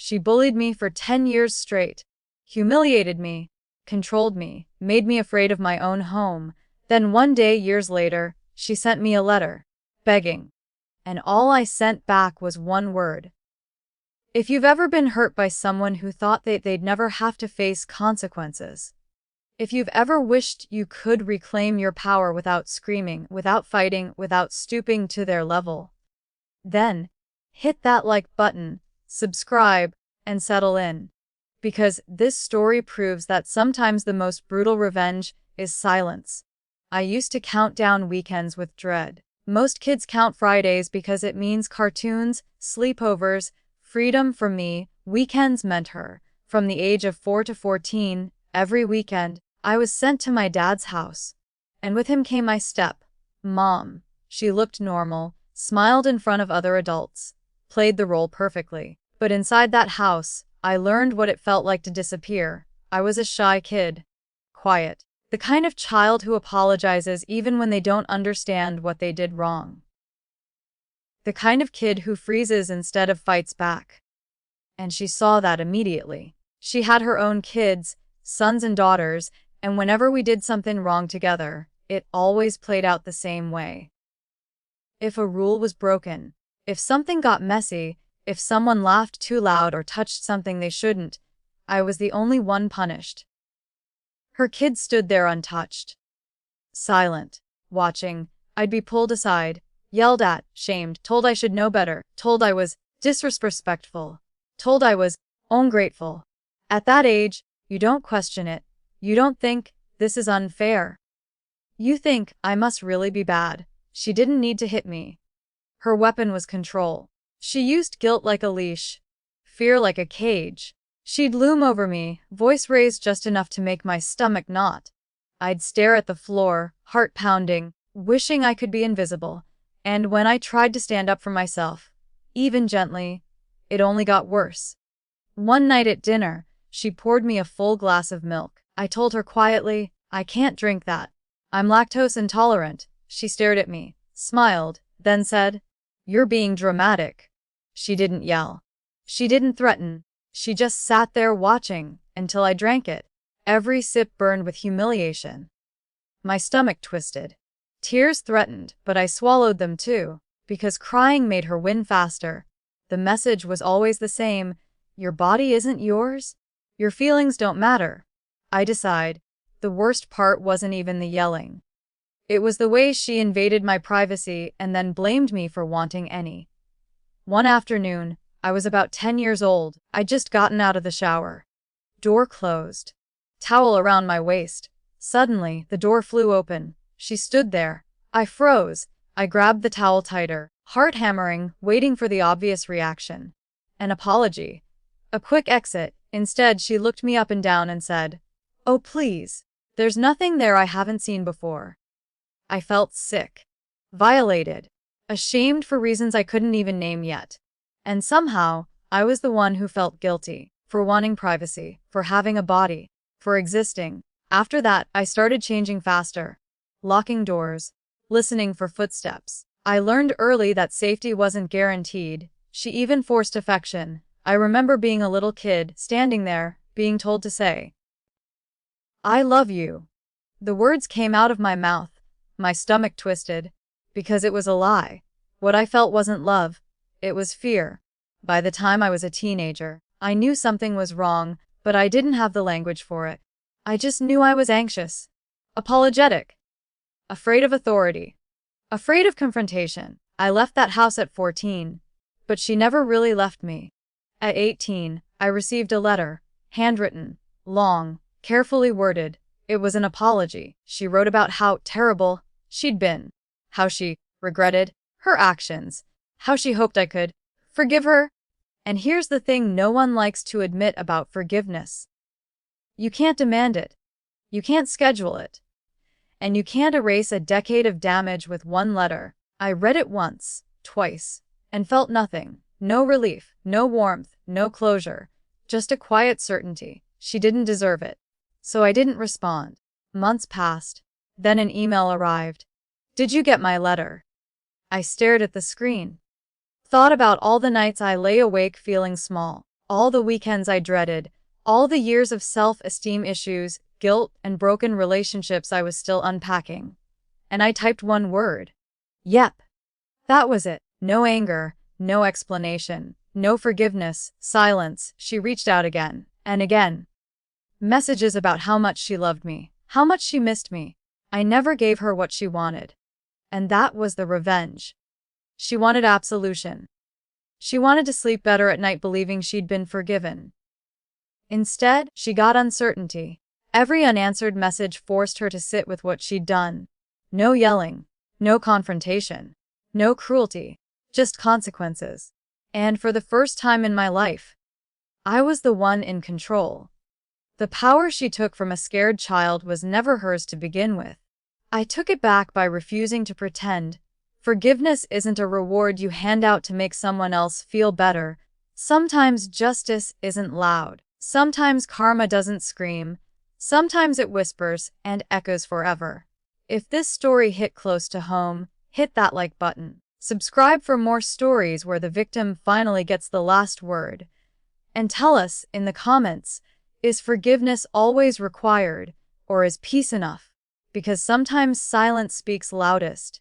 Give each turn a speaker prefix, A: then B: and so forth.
A: She bullied me for 10 years straight, humiliated me, controlled me, made me afraid of my own home. Then one day, years later, she sent me a letter, begging. And all I sent back was one word. If you've ever been hurt by someone who thought they'd never have to face consequences, if you've ever wished you could reclaim your power without screaming, without fighting, without stooping to their level, then hit that like button, subscribe, and settle in. Because this story proves that sometimes the most brutal revenge is silence. I used to count down weekends with dread. Most kids count Fridays because it means cartoons, sleepovers, freedom. For me, weekends meant her. From the age of 4 to 14, every weekend, I was sent to my dad's house. And with him came my step-mom. She looked normal, smiled in front of other adults, played the role perfectly. But inside that house, I learned what it felt like to disappear. I was a shy kid. Quiet. The kind of child who apologizes even when they don't understand what they did wrong. The kind of kid who freezes instead of fights back. And she saw that immediately. She had her own kids, sons and daughters, and whenever we did something wrong together, it always played out the same way. If a rule was broken, if something got messy, if someone laughed too loud or touched something they shouldn't, I was the only one punished. Her kids stood there untouched, silent, watching. I'd be pulled aside, yelled at, shamed, told I should know better, told I was disrespectful, told I was ungrateful. At that age, you don't question it. You don't think, this is unfair. You think, I must really be bad. She didn't need to hit me. Her weapon was control. She used guilt like a leash, fear like a cage. She'd loom over me, voice raised just enough to make my stomach knot. I'd stare at the floor, heart pounding, wishing I could be invisible. And when I tried to stand up for myself, even gently, it only got worse. One night at dinner, she poured me a full glass of milk. I told her quietly, I can't drink that. I'm lactose intolerant. She stared at me, smiled, then said, You're being dramatic. She didn't yell. She didn't threaten. She just sat there watching until I drank it. Every sip burned with humiliation. My stomach twisted. Tears threatened, but I swallowed them too, because crying made her win faster. The message was always the same. Your body isn't yours. Your feelings don't matter. I decide. The worst part wasn't even the yelling. It was the way she invaded my privacy and then blamed me for wanting any. One afternoon, I was about 10 years old. I'd just gotten out of the shower. Door closed. Towel around my waist. Suddenly, the door flew open. She stood there. I froze. I grabbed the towel tighter, heart hammering, waiting for the obvious reaction. An apology. A quick exit. Instead, she looked me up and down and said, Oh, please. There's nothing there I haven't seen before. I felt sick. Violated. Ashamed for reasons I couldn't even name yet. And somehow, I was the one who felt guilty, for wanting privacy, for having a body, for existing. After that, I started changing faster. Locking doors. Listening for footsteps. I learned early that safety wasn't guaranteed. She even forced affection. I remember being a little kid, standing there, being told to say, I love you. The words came out of my mouth. My stomach twisted. Because it was a lie. What I felt wasn't love. It was fear. By the time I was a teenager, I knew something was wrong, but I didn't have the language for it. I just knew I was anxious. Apologetic. Afraid of authority. Afraid of confrontation. I left that house at 14. But she never really left me. At 18, I received a letter. Handwritten. Long. Carefully worded. It was an apology. She wrote about how terrible she'd been. How she regretted her actions. How she hoped I could forgive her. And here's the thing no one likes to admit about forgiveness. You can't demand it. You can't schedule it. And you can't erase a decade of damage with one letter. I read it once, twice, and felt nothing. No relief, no warmth, no closure. Just a quiet certainty. She didn't deserve it. So I didn't respond. Months passed. Then an email arrived. Did you get my letter? I stared at the screen. Thought about all the nights I lay awake feeling small. All the weekends I dreaded, all the years of self-esteem issues, guilt, and broken relationships I was still unpacking. And I typed one word. Yep. That was it. No anger, no explanation, no forgiveness, silence. She reached out again and again. Messages about how much she loved me, how much she missed me. I never gave her what she wanted. And that was the revenge. She wanted absolution. She wanted to sleep better at night believing she'd been forgiven. Instead, she got uncertainty. Every unanswered message forced her to sit with what she'd done. No yelling, no confrontation, no cruelty, just consequences. And for the first time in my life, I was the one in control. The power she took from a scared child was never hers to begin with. I took it back by refusing to pretend. Forgiveness isn't a reward you hand out to make someone else feel better. Sometimes justice isn't loud. Sometimes karma doesn't scream. Sometimes it whispers and echoes forever. If this story hit close to home, hit that like button. Subscribe for more stories where the victim finally gets the last word. And tell us in the comments, is forgiveness always required, or is peace enough? Because sometimes silence speaks loudest.